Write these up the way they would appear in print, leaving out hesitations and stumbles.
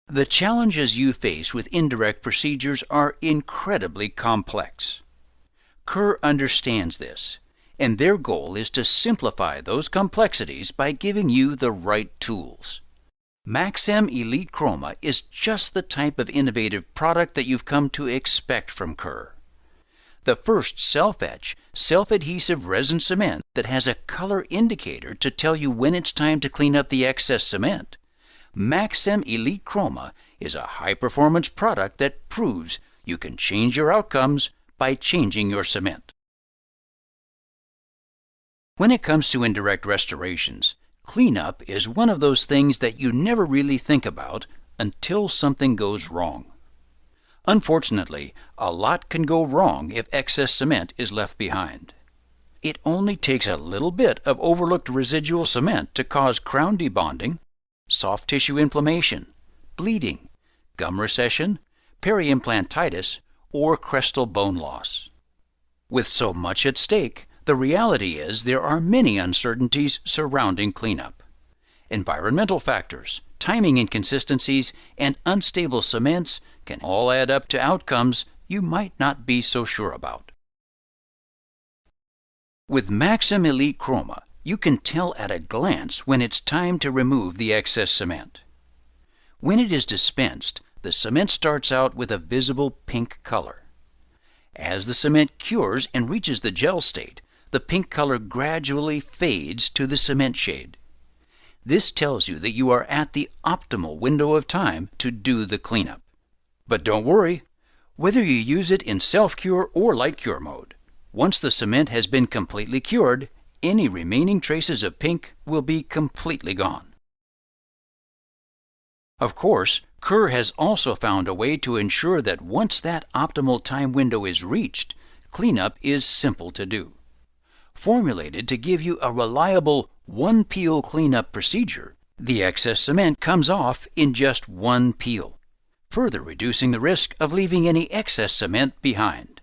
The challenges you face with indirect procedures are incredibly complex. Kerr understands this, and their goal is to simplify those complexities by giving you the right tools. Maxcem Elite Chroma is just the type of innovative product that you've come to expect from Kerr. The first self-etch, self-adhesive resin cement that has a color indicator to tell you when it's time to clean up the excess cement. Maxcem Elite Chroma is a high-performance product that proves you can change your outcomes by changing your cement. When it comes to indirect restorations, cleanup is one of those things that you never really think about until something goes wrong. Unfortunately, a lot can go wrong if excess cement is left behind. It only takes a little bit of overlooked residual cement to cause crown debonding, soft tissue inflammation, bleeding, gum recession, periimplantitis, or crestal bone loss. With so much at stake, the reality is there are many uncertainties surrounding cleanup. Environmental factors, timing inconsistencies, and unstable cements can all add up to outcomes you might not be so sure about. With Maxcem Elite Chroma, you can tell at a glance when it's time to remove the excess cement. When it is dispensed, the cement starts out with a visible pink color. As the cement cures and reaches the gel state, the pink color gradually fades to the cement shade. This tells you that you are at the optimal window of time to do the cleanup. But don't worry, whether you use it in self-cure or light cure mode, once the cement has been completely cured, any remaining traces of pink will be completely gone. Of course, Kerr has also found a way to ensure that once that optimal time window is reached, cleanup is simple to do. Formulated to give you a reliable one-peel cleanup procedure, the excess cement comes off in just one peel, further reducing the risk of leaving any excess cement behind.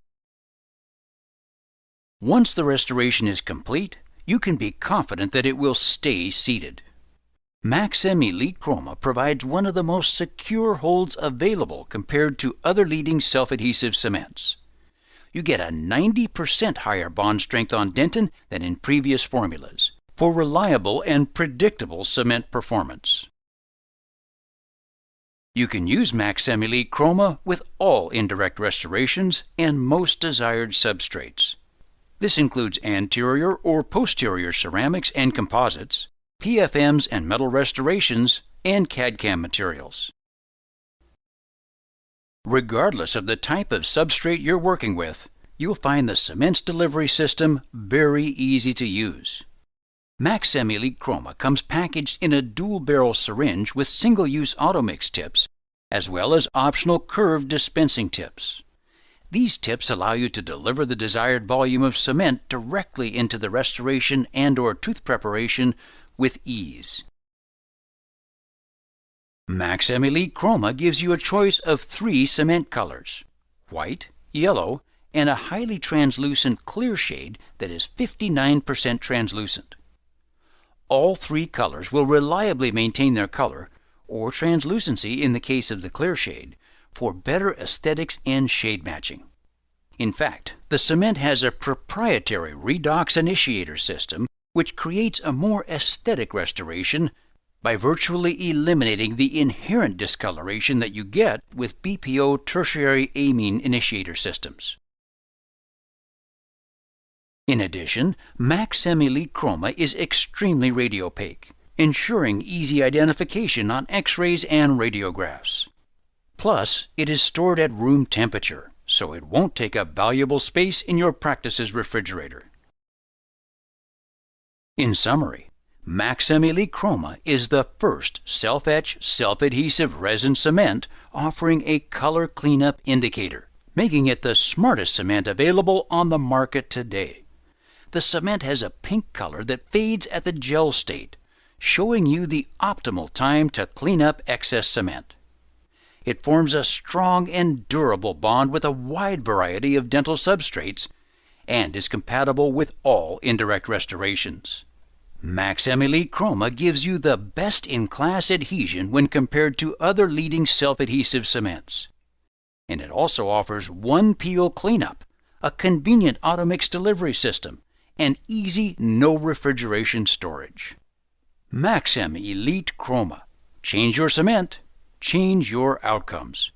Once the restoration is complete, you can be confident that it will stay seated. Maxcem Elite Chroma provides one of the most secure holds available compared to other leading self-adhesive cements. You get a 90% higher bond strength on dentin than in previous formulas for reliable and predictable cement performance. You can use Maxcem Elite Chroma with all indirect restorations and most desired substrates. This includes anterior or posterior ceramics and composites, PFMs and metal restorations, and CAD/CAM materials. Regardless of the type of substrate you're working with, you'll find the cement's delivery system very easy to use. Maxcem Elite Chroma comes packaged in a dual-barrel syringe with single-use auto-mix tips, as well as optional curved dispensing tips. These tips allow you to deliver the desired volume of cement directly into the restoration and/or tooth preparation with ease. Maxcem Elite Chroma gives you a choice of 3 cement colors: white, yellow, and a highly translucent clear shade that is 59% translucent. All 3 colors will reliably maintain their color, or translucency in the case of the clear shade, for better aesthetics and shade matching. In fact, the cement has a proprietary redox initiator system which creates a more aesthetic restoration by virtually eliminating the inherent discoloration that you get with BPO tertiary amine initiator systems. In addition, Maxcem Elite Chroma is extremely radiopaque, ensuring easy identification on X-rays and radiographs. Plus, it is stored at room temperature, so it won't take up valuable space in your practice's refrigerator. In summary, Maxcem Elite Chroma is the first self-etch, self-adhesive resin cement offering a color cleanup indicator, making it the smartest cement available on the market today. The cement has a pink color that fades at the gel state, showing you the optimal time to clean up excess cement. It forms a strong and durable bond with a wide variety of dental substrates and is compatible with all indirect restorations. Maxcem Elite Chroma gives you the best-in-class adhesion when compared to other leading self-adhesive cements. And it also offers one peel cleanup, a convenient auto-mix delivery system, and easy no refrigeration storage. Maxcem Elite Chroma. Change your cement, change your outcomes.